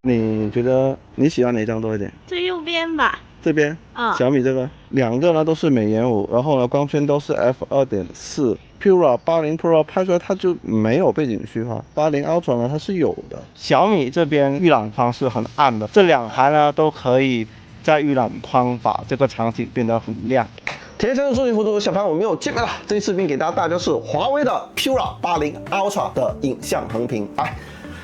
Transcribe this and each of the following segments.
你觉得你喜欢哪张多一点？最右边吧。这边，小米这个两个呢都是美颜5，然后呢光圈都是 f2.4。Pura 80 Pro 拍出来它就没有背景虚化，80 Ultra 呢它是有的。小米这边预览方式很暗的，这两台呢都可以在预览框把这个场景变得很亮。天天的数据辅助小朋友，我们又见面了。这期视频给大家带来的是华为的 Pura 80 Ultra 的影像横屏。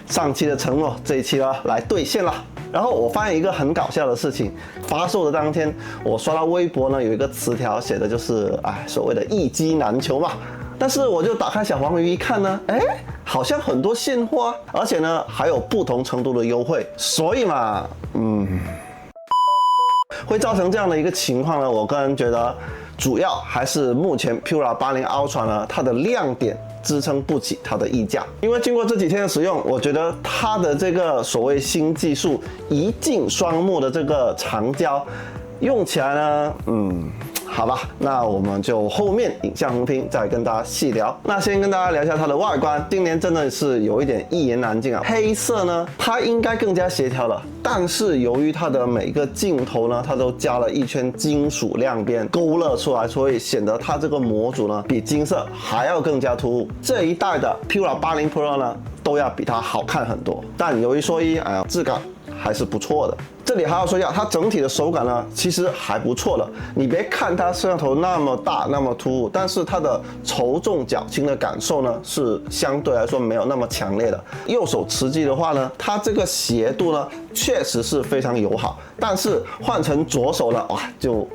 上期的承诺，这一期呢来兑现了。然后我发现一个很搞笑的事情，发售的当天，我刷到微博呢有一个词条写的就是所谓的一机难求嘛。但是我就打开小黄鱼一看呢，好像很多现货啊，而且呢还有不同程度的优惠，所以嘛，会造成这样的一个情况呢，我个人觉得主要还是目前 Pura 80 Ultra 呢它的亮点支撑不起它的溢价，因为经过这几天的使用，我觉得它的这个所谓新技术一镜双目的这个长焦用起来呢，好吧，那我们就后面影像横屏再跟大家细聊。那先跟大家聊一下它的外观，今年真的是有一点一言难尽啊。黑色呢，它应该更加协调了，但是由于它的每个镜头呢，它都加了一圈金属亮边勾勒出来，所以显得它这个模组呢比金色还要更加突兀。这一代的 Pura 80 Pro 呢都要比它好看很多，但有一说一，质感还是不错的。这里还要说一下，它整体的手感呢，其实还不错的。你别看它摄像头那么大、那么突兀，但是它的承重脚轻的感受呢，是相对来说没有那么强烈的。右手持机的话呢，它这个斜度呢，确实是非常友好，但是换成左手呢，就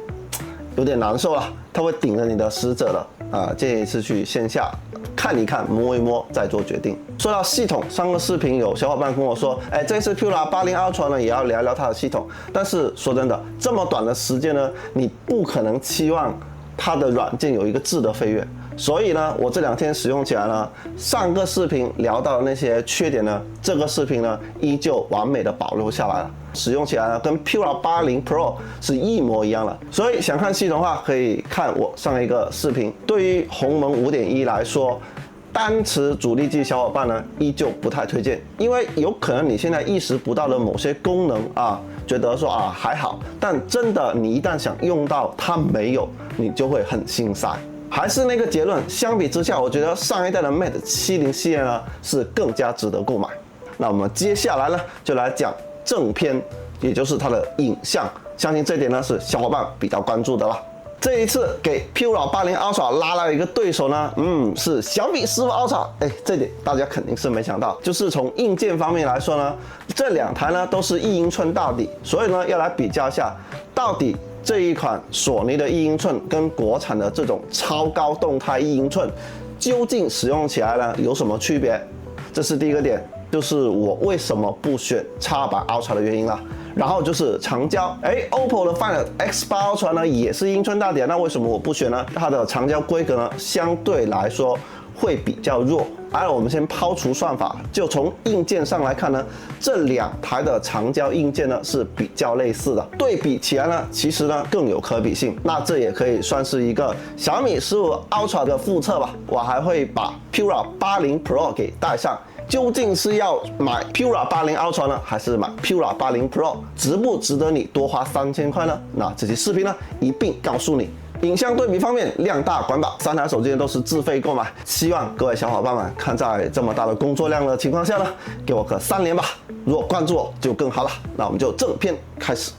有点难受了，它会顶着你的食指了建议是去线下看一看、摸一摸再做决定。说到系统，上个视频有小伙伴跟我说，这次 Pura 80 Ultra 呢也要聊聊它的系统。但是说真的，这么短的时间呢，你不可能期望它的软件有一个质的飞跃。所以呢，我这2天使用起来呢，上个视频聊到的那些缺点呢，这个视频呢依旧完美的保留下来了。使用起来呢，跟 Pura 80 Pro 是一模一样的。所以想看系统的话，可以看我上一个视频。对于鸿蒙 5.1 来说，单持主力机小伙伴呢，依旧不太推荐，因为有可能你现在意识不到的某些功能觉得说还好，但真的你一旦想用到它没有，你就会很心塞。还是那个结论，相比之下，我觉得上一代的 Mate 70系列呢是更加值得购买。那我们接下来呢就来讲正片，也就是它的影像，相信这点呢是小伙伴比较关注的了。这一次给 Pura 80 Ultra 拉了一个对手呢，是小米15 Ultra。这点大家肯定是没想到，就是从硬件方面来说呢，这2台呢都是1英寸大底，所以呢要来比较一下，到底这一款索尼的1英寸跟国产的这种超高动态1英寸，究竟使用起来呢有什么区别？这是第一个点，就是我为什么不选 X8 Ultra 的原因了。然后就是长焦，OPPO 的 Find X8 Ultra 呢也是1英寸大底，那为什么我不选呢？它的长焦规格呢相对来说会比较弱。我们先抛除算法，就从硬件上来看呢，这2台的长焦硬件呢是比较类似的，对比起来呢，其实呢更有可比性。那这也可以算是一个小米15 Ultra 的复测吧。我还会把 Pura 80 Pro 给带上。究竟是要买 Pura 80 Ultra 呢，还是买 Pura 80 Pro？ 值不值得你多花3000块呢？那这期视频呢一并告诉你。影像对比方面，量大管饱，3台手机都是自费购买。希望各位小伙伴们看在这么大的工作量的情况下呢，给我个3连吧。如果关注我就更好了。那我们就正片开始。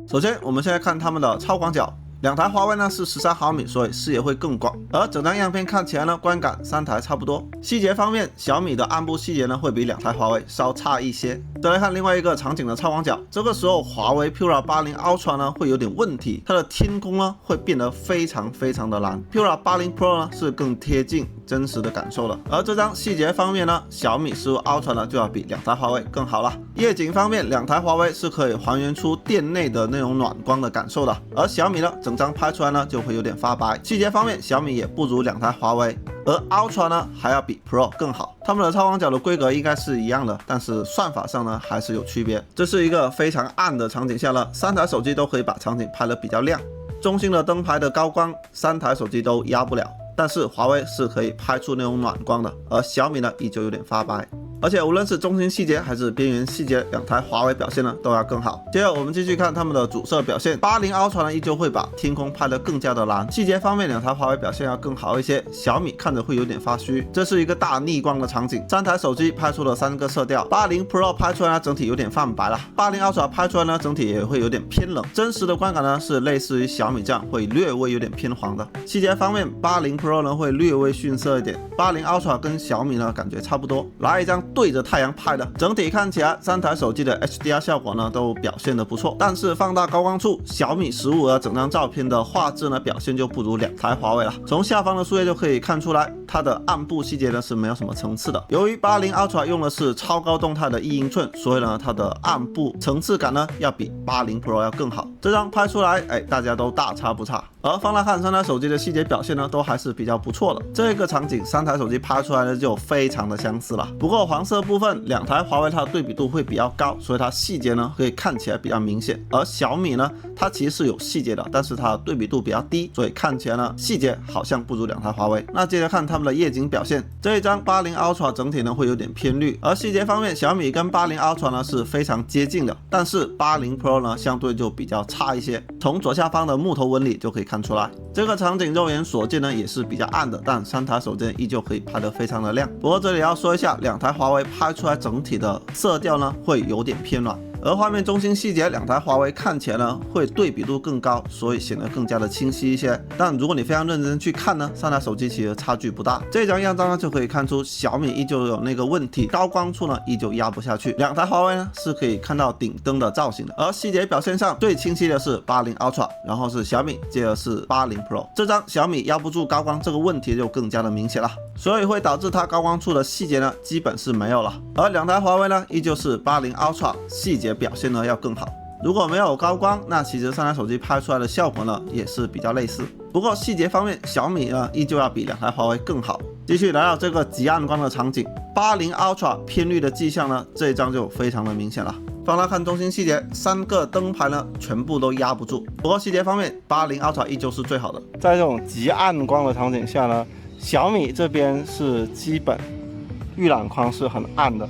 首先，我们现在看他们的超广角。2台华为呢是13毫米，所以视野会更广，而整张样片看起来呢，观感3台差不多。细节方面，小米的暗部细节呢会比2台华为稍差一些。再来看另外一个场景的超广角，这个时候华为 Pura 80 Ultra 呢会有点问题，它的天空呢会变得非常的蓝。Pura 80 Pro 呢是更贴近真实的感受了。而这张细节方面呢，小米15 Ultra 呢就要比2台华为更好了。夜景方面，2台华为是可以还原出店内的那种暖光的感受的，而小米呢整张拍出来呢就会有点发白。细节方面，小米也不如2台华为，而 Ultra 呢还要比 Pro 更好。它们的超广角的规格应该是一样的，但是算法上呢还是有区别。这是一个非常暗的场景下呢，3台手机都可以把场景拍得比较亮。中兴的灯牌的高光，3台手机都压不了。但是华为是可以拍出那种暖光的，而小米呢依旧有点发白。而且无论是中心细节还是边缘细节，两台华为表现呢都要更好。接着我们继续看他们的主摄表现，80 Ultra 呢依旧会把天空拍得更加的蓝，细节方面两台华为表现要更好一些，小米看着会有点发虚。这是一个大逆光的场景，三台手机拍出了3个色调，80 Pro 拍出来呢整体有点泛白了，80 Ultra 拍出来呢整体也会有点偏冷，真实的观感呢是类似于小米这样会略微有点偏黄的。细节方面80 Pro 呢会略微逊色一点，80 Ultra 跟小米呢感觉差不多。来一张对着太阳拍的，整体看起来3台手机的 HDR 效果呢都表现得不错，但是放大高光处，小米15的整张照片的画质呢表现就不如2台华为了。从下方的数页就可以看出来，它的暗部细节呢是没有什么层次的。由于80 Ultra 用的是超高动态的1英寸，所以呢它的暗部层次感呢要比80 Pro 要更好。这张拍出来，大家都大差不差。而放大看3台手机的细节表现呢，都还是比较不错的。这个场景3台手机拍出来呢就非常的相似了。不过黄色部分2台华为它的对比度会比较高，所以它细节呢可以看起来比较明显。而小米呢，它其实是有细节的，但是它的对比度比较低，所以看起来呢细节好像不如2台华为。那接着看他们的夜景表现，这一张80 Ultra 整体呢会有点偏绿，而细节方面小米跟80 Ultra 呢是非常接近的，但是80 Pro 呢相对就比较差一些。从左下方的木头纹理就可以看出来，这个场景肉眼所见呢也是比较暗的，但3台手机依旧可以拍得非常的亮。不过这里要说一下，2台华为拍出来整体的色调呢会有点偏暖。而画面中心细节2台华为看起来呢会对比度更高，所以显得更加的清晰一些。但如果你非常认真去看呢，3台手机其实差距不大。这张样张呢就可以看出小米依旧有那个问题，高光处呢依旧压不下去。2台华为呢是可以看到顶灯的造型的。而细节表现上最清晰的是80 Ultra， 然后是小米，接着是80 Pro。这张小米压不住高光这个问题就更加的明显了，所以会导致它高光处的细节呢基本是没有了。而2台华为呢依旧是80 Ultra， 细节表现呢要更好。如果没有高光，那其实3台手机拍出来的效果呢也是比较类似。不过细节方面，小米呢依旧要比2台华为更好。继续来到这个极暗光的场景，80 Ultra 偏绿的迹象呢，这一张就非常的明显了。放大看中心细节，3个灯牌呢全部都压不住。不过细节方面，80 Ultra 依旧是最好的。在这种极暗光的场景下呢，小米这边是基本预览框是很暗的，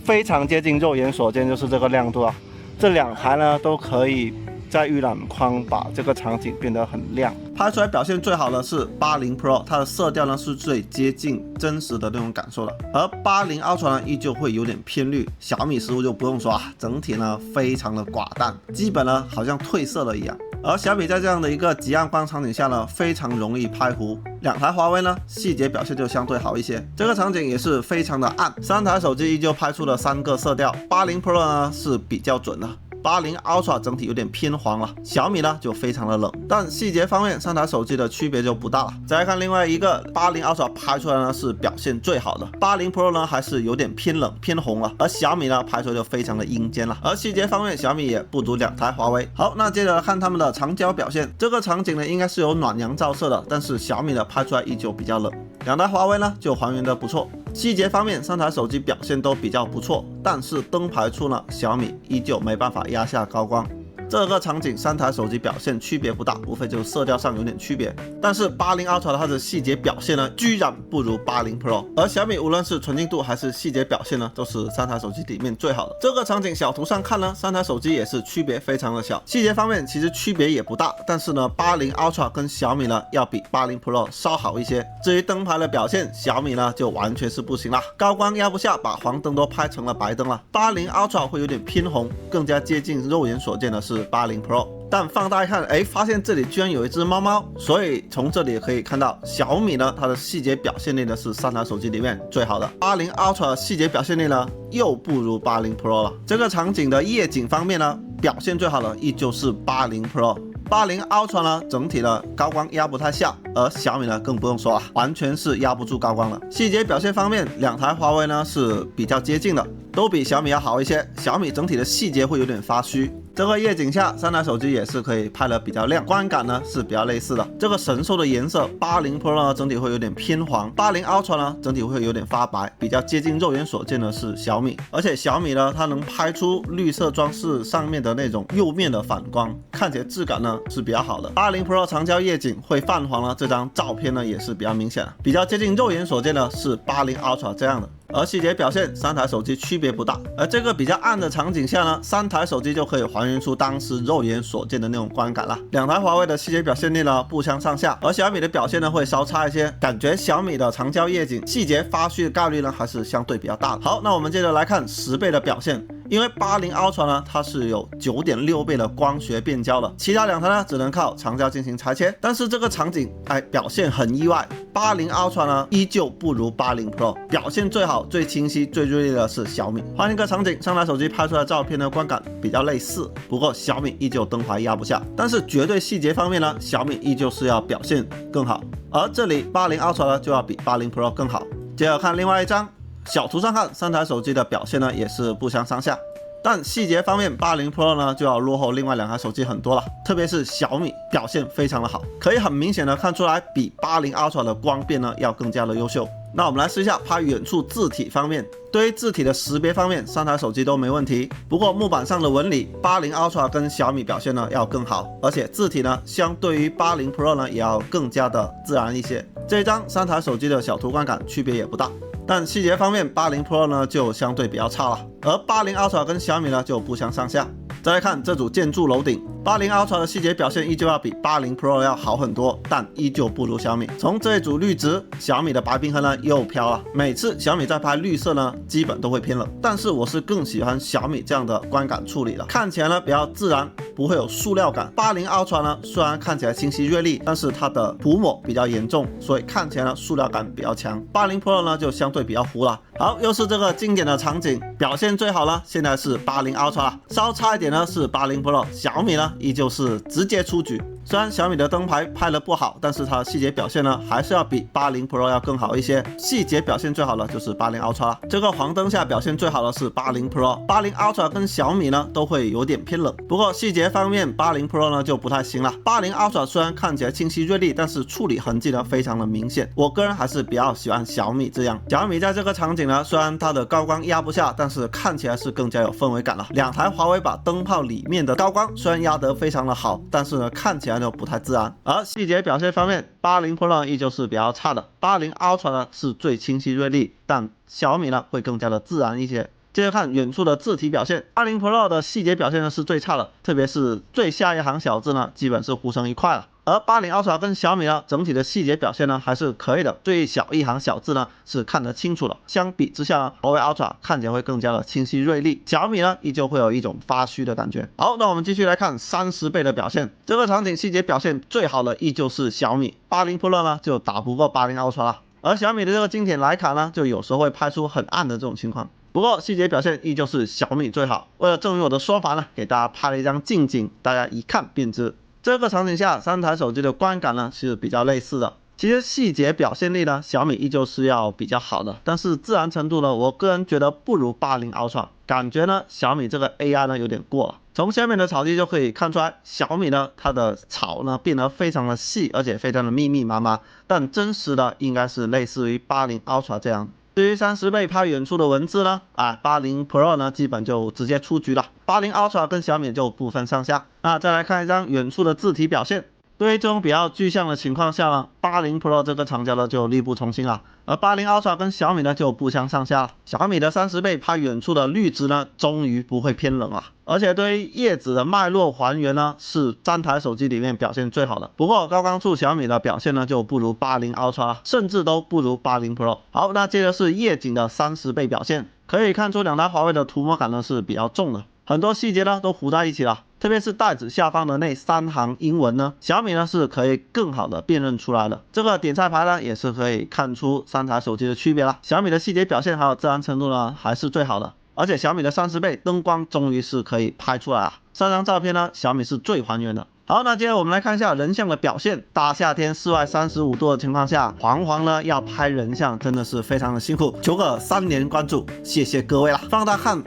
非常接近肉眼所见就是这个亮度啊。这2台呢都可以在预览框把这个场景变得很亮。拍出来表现最好的是80 Pro， 它的色调呢是最接近真实的那种感受的。而80 Ultra 呢依旧会有点偏绿，小米15就不用说啊，整体呢非常的寡淡，基本呢好像褪色了一样。而小米在这样的一个极暗光场景下呢，非常容易拍糊。2台华为呢，细节表现就相对好一些。这个场景也是非常的暗，3台手机依旧拍出了3个色调。80 Pro 呢是比较准的。80 Ultra 整体有点偏黄了，小米呢就非常的冷，但细节方面3台手机的区别就不大了。再来看另外一个80 Ultra 拍出来呢是表现最好的，80 Pro 呢还是有点偏冷偏红了，而小米呢拍出来就非常的阴间了。而细节方面小米也不如2台华为。好，那接着看他们的长焦表现，这个场景呢应该是有暖阳照射的，但是小米的拍出来依旧比较冷，2台华为呢就还原的不错。细节方面3台手机表现都比较不错，但是灯牌处呢小米依旧没办法压下高光。这个场景3台手机表现区别不大，无非就是色调上有点区别。但是80 Ultra 它的细节表现呢，居然不如80 Pro。而小米无论是纯净度还是细节表现呢，都是3台手机里面最好的。这个场景小图上看呢，3台手机也是区别非常的小。细节方面其实区别也不大，但是呢，80 Ultra 跟小米呢要比80 Pro 稍好一些。至于灯牌的表现，小米呢就完全是不行啦，高光压不下，把黄灯都拍成了白灯了。80 Ultra 会有点偏红，更加接近肉眼所见的是80 Pro。但放大一看，发现这里居然有一只猫猫，所以从这里也可以看到，小米呢它的细节表现力呢是3台手机里面最好的。80 Ultra 的细节表现力呢又不如80 Pro 了。这个场景的夜景方面呢，表现最好的依旧是80 Pro。80 Ultra 呢，整体的高光压不太下，而小米呢更不用说了，完全是压不住高光了。细节表现方面，2台华为呢是比较接近的，都比小米要好一些。小米整体的细节会有点发虚。这个夜景下，3台手机也是可以拍得比较亮，观感呢是比较类似的。这个神兽的颜色，80 Pro 呢整体会有点偏黄，80 Ultra 呢整体会有点发白，比较接近肉眼所见的是小米。而且小米呢，它能拍出绿色装饰上面的那种釉面的反光，看起来质感呢是比较好的。80 Pro 长焦夜景会泛黄呢，这张照片呢也是比较明显的，比较接近肉眼所见的是80 Ultra 这样的。而细节表现三台手机区别不大。而这个比较暗的场景下呢，三台手机就可以还原出当时肉眼所见的那种观感了。两台华为的细节表现力呢不相上下，而小米的表现呢会稍差一些，感觉小米的长焦夜景细节发蓄的概率呢还是相对比较大的。好，那我们接着来看10倍的表现。因为80 Ultra 呢，它是有 9.6 倍的光学变焦的，其他两台呢只能靠长焦进行裁切。但是这个场景，表现很意外，80 Ultra 呢依旧不如80 Pro， 表现最好、最清晰、最锐利的是小米。换一个场景，三台手机拍出来的照片呢观感比较类似，不过小米依旧灯牌压不下。但是绝对细节方面呢，小米依旧是要表现更好，而这里80 Ultra 呢就要比80 Pro 更好。接着看另外一张。小图上看，三台手机的表现呢也是不相上下，但细节方面，80 Pro 呢就要落后另外两台手机很多了，特别是小米表现非常的好，可以很明显的看出来比80 Ultra 的光变呢要更加的优秀。那我们来试一下拍远处字体方面，对于字体的识别方面，三台手机都没问题。不过木板上的纹理，80 Ultra 跟小米表现呢要更好，而且字体呢相对于80 Pro 呢也要更加的自然一些。这一张三台手机的小图观感区别也不大。但细节方面，80 Pro 呢就相对比较差了，而80 Ultra 跟小米呢就不相上下。再来看这组建筑楼顶，80 Ultra 的细节表现依旧要比80 Pro 要好很多，但依旧不如小米。从这一组绿植，小米的白平衡呢又飘了。每次小米在拍绿色呢，基本都会偏冷，但是我是更喜欢小米这样的观感处理了，看起来呢比较自然，不会有塑料感。80 Ultra 呢虽然看起来清晰锐利，但是它的涂抹比较严重，所以看起来呢塑料感比较强。80 Pro 呢就相对比较糊了。好，又是这个经典的场景，表现最好呢现在是80 Ultra 了，稍差一点呢是80 Pro， 小米呢依旧是直接出局。虽然小米的灯牌拍得不好，但是它的细节表现呢还是要比80 Pro 要更好一些。细节表现最好的就是80 Ultra 了。这个黄灯下表现最好的是80 Pro，80 Ultra 跟小米呢都会有点偏冷。不过细节方面，80 Pro 呢就不太行了。80 Ultra 虽然看起来清晰锐利，但是处理痕迹呢非常的明显。我个人还是比较喜欢小米这样。小米在这个场景呢，虽然它的高光压不下，但是看起来是更加有氛围感了。两台华为把灯泡里面的高光虽然压得非常的好，但是呢看起来呢不太自然。而细节表现方面，80 Pro 呢依旧是比较差的，80 Ultra 呢是最清晰锐利，但小米呢会更加的自然一些。接着看远处的字体表现，80 Pro 的细节表现呢是最差的，特别是最下一行小字呢基本是糊成一块了。而80 Ultra 跟小米呢整体的细节表现呢还是可以的，最小一行小字呢是看得清楚的。相比之下呢，华为 Ultra 看起来会更加的清晰锐利，小米呢依旧会有一种发虚的感觉。好，那我们继续来看30倍的表现，这个场景细节表现最好的依旧是小米，80 Pro 呢就打不过80 Ultra 了。而小米的这个经典徕卡呢，就有时候会拍出很暗的这种情况。不过细节表现依旧是小米最好。为了证明我的说法呢，给大家拍了一张近景，大家一看便知。这个场景下，三台手机的观感呢是比较类似的。其实细节表现力呢，小米依旧是要比较好的，但是自然程度呢，我个人觉得不如80 Ultra。感觉呢，小米这个 AI 呢有点过了。从下面的草地就可以看出来，小米呢它的草呢变得非常的细，而且非常的密密麻麻，但真实的应该是类似于80 Ultra 这样。至于30倍拍远处的文字呢，80 Pro 呢基本就直接出局了，80 Ultra 跟小米就不分上下。那再来看一张远处的字体表现，对于这种比较具象的情况下呢，80 Pro 这个长焦呢就力不从心了，而80 Ultra 跟小米呢就不相上下了。小米的30倍拍远处的绿植呢，终于不会偏冷了。而且对于叶子的脉络还原呢，是三台手机里面表现最好的。不过高光处小米的表现呢就不如80 Ultra， 甚至都不如80 Pro。好，那接着是夜景的30倍表现，可以看出两台华为的涂抹感呢是比较重的，很多细节呢都糊在一起了。特别是袋子下方的那3行英文呢，小米呢是可以更好的辨认出来的。这个点菜牌呢也是可以看出三台手机的区别了。小米的细节表现还有自然程度呢还是最好的。而且小米的30倍灯光终于是可以拍出来啊！3张照片呢，小米是最还原的。好，那接着我们来看一下人像的表现。大夏天室外35度的情况下，黄黄呢要拍人像真的是非常的辛苦，求个3连关注，谢谢各位啦。放大看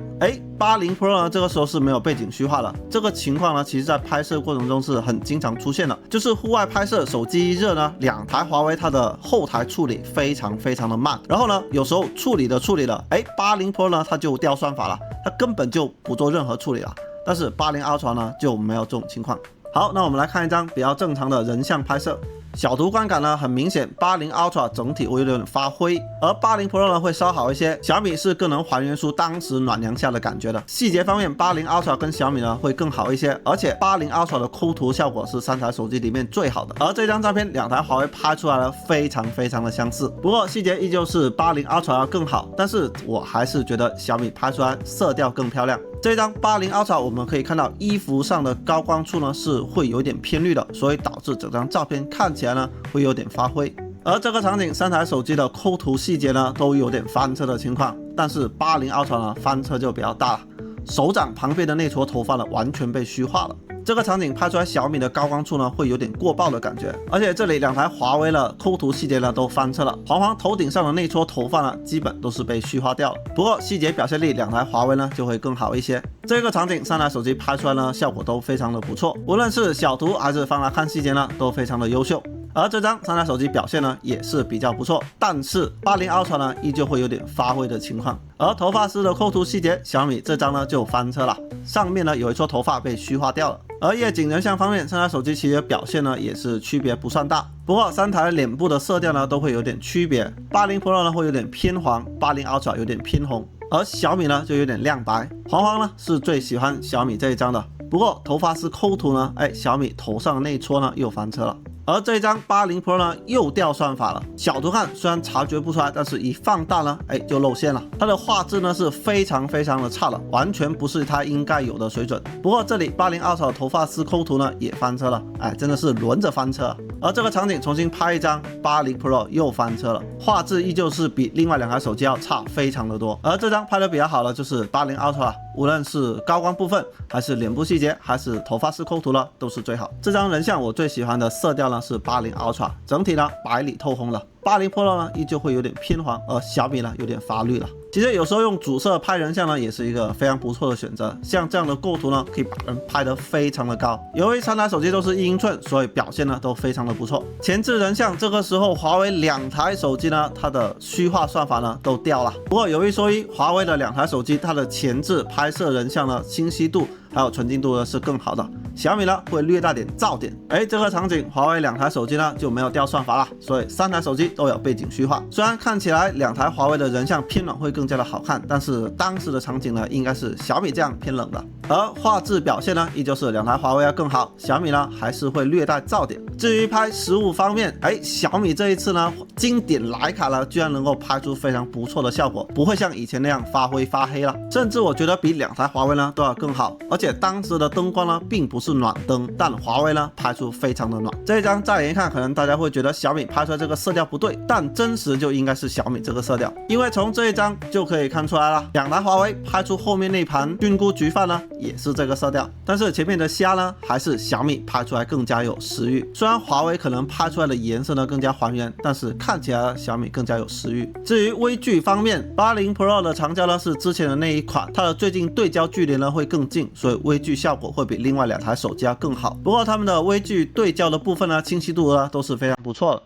，80 Pro 呢这个时候是没有背景虚化了。这个情况呢，其实在拍摄过程中是很经常出现的，就是户外拍摄，手机一热呢，两台华为它的后台处理非常的慢，然后呢，有时候处理了，80 Pro 呢它就掉算法了，它根本就不做任何处理了。但是80 Ultra 呢就没有这种情况。好，那我们来看一张比较正常的人像拍摄。小图观感呢，很明显80 Ultra 整体会有点发灰，而80 Pro 呢会稍好一些。小米是更能还原出当时暖阳下的感觉的。细节方面，80 Ultra 跟小米呢会更好一些，而且80 Ultra 的抠图效果是3台手机里面最好的。而这张照片2台华为拍出来了非常的相似，不过细节依旧是80 Ultra 要更好，但是我还是觉得小米拍出来色调更漂亮。这张80 Ultra 我们可以看到衣服上的高光处呢是会有点偏绿的，所以导致整张照片看起来呢会有点发灰。而这个场景3台手机的抠图细节呢都有点翻车的情况，但是80 Ultra 呢翻车就比较大了，手掌旁边的那撮头发呢完全被虚化了。这个场景拍出来小米的高光处呢会有点过曝的感觉，而且这里2台华为的抠图细节呢都翻车了，黄黄头顶上的那撮头发呢基本都是被虚化掉了。不过细节表现力2台华为呢就会更好一些。这个场景3台手机拍出来呢效果都非常的不错，无论是小图还是放大看细节呢都非常的优秀。而这张3台手机表现呢也是比较不错，但是80 Ultra 呢依旧会有点发灰的情况。而头发丝的抠图细节，小米这张呢就翻车了，上面呢有一撮头发被虚化掉了。而夜景人像方面，3台手机其实表现呢也是区别不算大，不过3台脸部的色调呢都会有点区别。80 Pro 呢会有点偏黄，80 Ultra 有点偏红，而小米呢就有点亮白。黄黄呢是最喜欢小米这一张的，不过头发丝抠图呢，小米头上的那一撮呢又翻车了。而这张80 Pro 呢又掉算法了，小图看虽然察觉不出来，但是一放大呢，就露馅了。它的画质呢是非常的差的，完全不是它应该有的水准。不过这里80 Ultra 头发丝抠图呢也翻车了，真的是轮着翻车。而这个场景重新拍一张80 Pro 又翻车了，画质依旧是比另外2台手机要差非常的多。而这张拍的比较好的就是80 Ultra， 无论是高光部分，还是脸部细节，还是头发丝抠图呢，都是最好。这张人像我最喜欢的色调呢是80 Ultra， 整体呢白里透红了。80 Pro 呢依旧会有点偏黄，而小米呢有点发绿了。其实有时候用主摄拍人像呢也是一个非常不错的选择，像这样的构图呢可以把人拍得非常的高。由于3台手机都是1英寸，所以表现呢都非常的不错。前置人像这个时候华为2台手机呢它的虚化算法呢都掉了。不过有一说一，华为的2台手机它的前置拍摄人像呢清晰度还有纯净度呢是更好的，小米呢会略大点噪点。这个场景华为2台手机呢就没有掉算法了，所以3台手机都有背景虚化。虽然看起来2台华为的人像偏暖会更加的好看，但是当时的场景呢应该是小米这样偏冷的。而画质表现呢依旧是2台华为要更好，小米呢还是会略带噪点。至于拍实物方面，小米这一次呢经典徕卡呢居然能够拍出非常不错的效果，不会像以前那样发灰发黑了，甚至我觉得比2台华为呢都要更好。而且当时的灯光呢并不是暖灯，但华为呢拍出非常的暖。这一张乍眼一看可能大家会觉得小米拍出来这个色调不对，但真实就应该是小米这个色调，因为从这一张就可以看出来了，2台华为拍出后面那盘菌菇焗饭呢也是这个色调，但是前面的虾呢还是小米拍出来更加有食欲。虽然华为可能拍出来的颜色呢更加还原，但是看起来小米更加有食欲。至于微距方面，80 Pro 的长焦呢是之前的那一款，它的最近对焦距离呢会更近，所以微距效果会比另外2台手机要更好。不过它们的微距对焦的部分呢，清晰度呢都是非常不错的。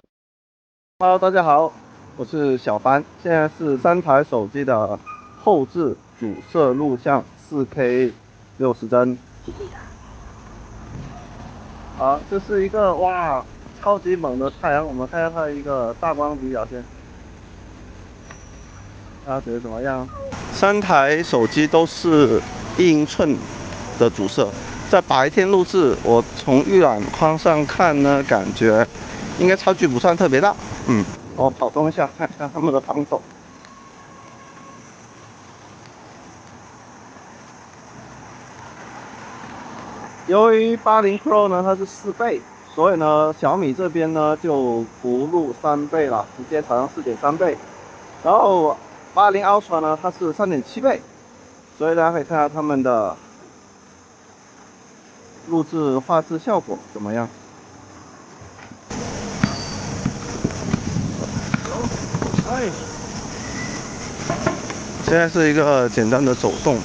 Hello， 大家好，我是小帆，现在是3台手机的后置主摄录像 4K 60帧。好，这是一个哇超级猛的太阳，我们看一下它的一个大光比表现，大家觉得怎么样？3台手机都是1英寸的主摄，在白天录制，我从预览框上看呢，感觉应该差距不算特别大。我跑动一下，看一下他们的防守。由于80 Pro 呢它是4倍，所以呢小米这边呢就不录3倍了，直接调成4.3倍。然后80 Ultra 呢它是3.7倍，所以大家可以看下他们的录制画质效果怎么样。现在是一个简单的走动。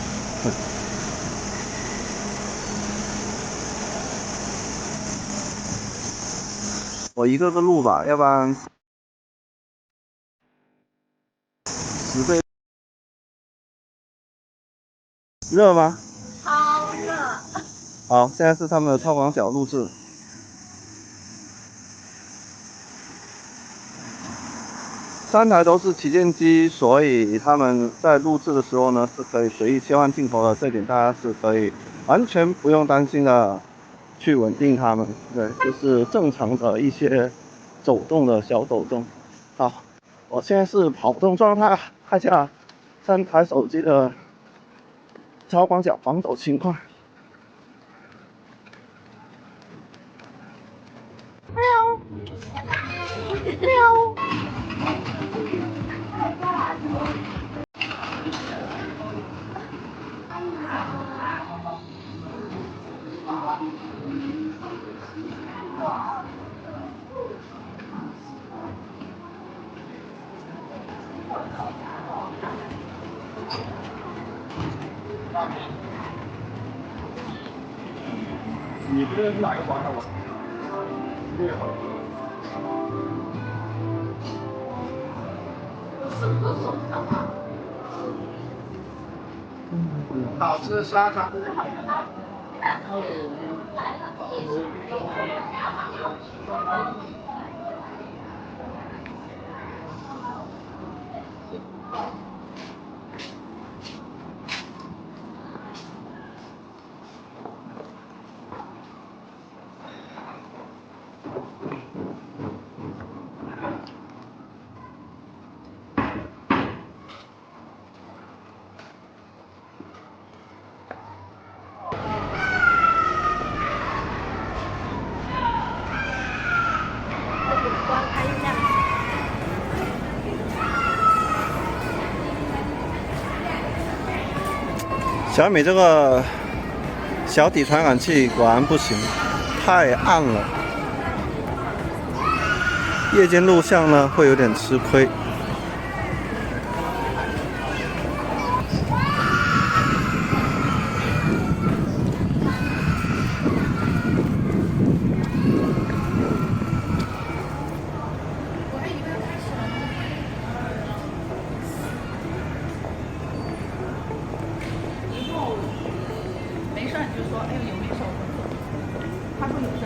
我一个个录吧，要不然10倍。热吗？超热。好，现在是他们的超广角录制。3台都是旗舰机，所以他们在录制的时候呢是可以随意切换镜头的，这点大家是可以完全不用担心的去稳定它们。对，就是正常的一些走动的小抖动。好，我现在是跑动状态，看一下3台手机的超广角防抖情况。你这是哪个广场吗？好吃沙茶。小米这个小底传感器果然不行，太暗了，夜间录像呢会有点吃亏。没事，你就说，哎呦，有没有手？他说有事。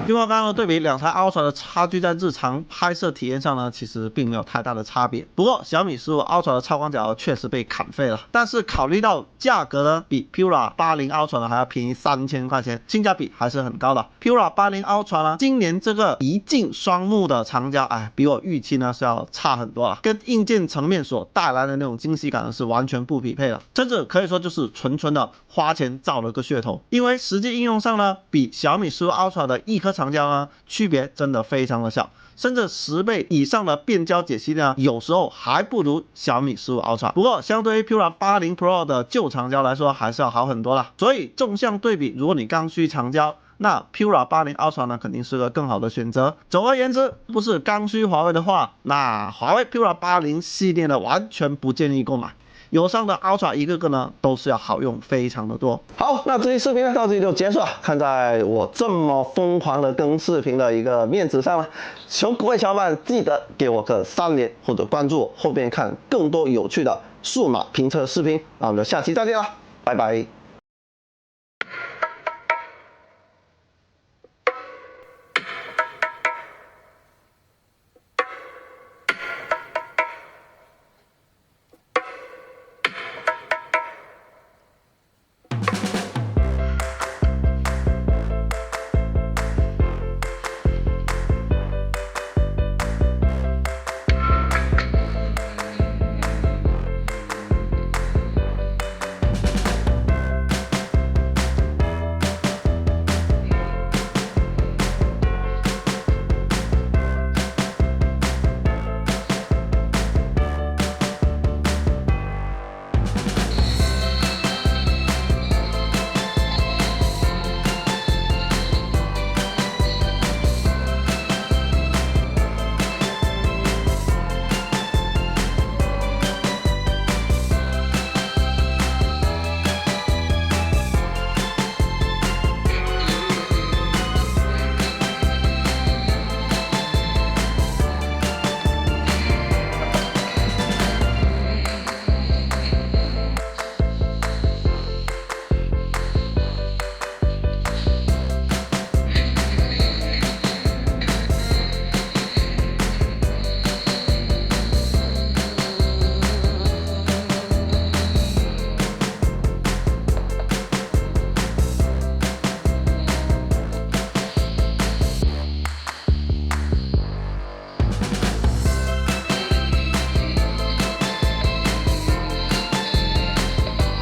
经过刚刚的对比，两台 Ultra 的差距在日常拍摄体验上呢，其实并没有太大的差别。不过小米15 Ultra 的超广角确实被砍废了，但是考虑到价格呢，比 Pura 80 Ultra 呢还要便宜3000块钱，性价比还是很高的。Pura 80 Ultra 呢，今年这个一镜双目的长焦，比我预期呢是要差很多了，跟硬件层面所带来的那种惊喜感呢是完全不匹配的，甚至可以说就是纯的花钱造了个噱头。因为实际应用上呢，比小米15 Ultra 的一颗长焦呢，区别真的非常的小，甚至10倍以上的变焦解析呢，有时候还不如小米15 Ultra。不过相对于 Pura 80 Pro 的旧长焦来说，还是要好很多啦。所以纵向对比，如果你刚需长焦，那 Pura 80 Ultra 呢，肯定是个更好的选择。总而言之，不是刚需华为的话，那华为 Pura 80系列呢，完全不建议购买。有上的 Ultra 一个个呢都是要好用非常的多。好，那这期视频呢到这里就结束了。看在我这么疯狂的更视频的一个面子上呢，求各位小伙伴记得给我个3连或者关注我，后边看更多有趣的数码评测视频。那我们就下期再见啦，拜拜。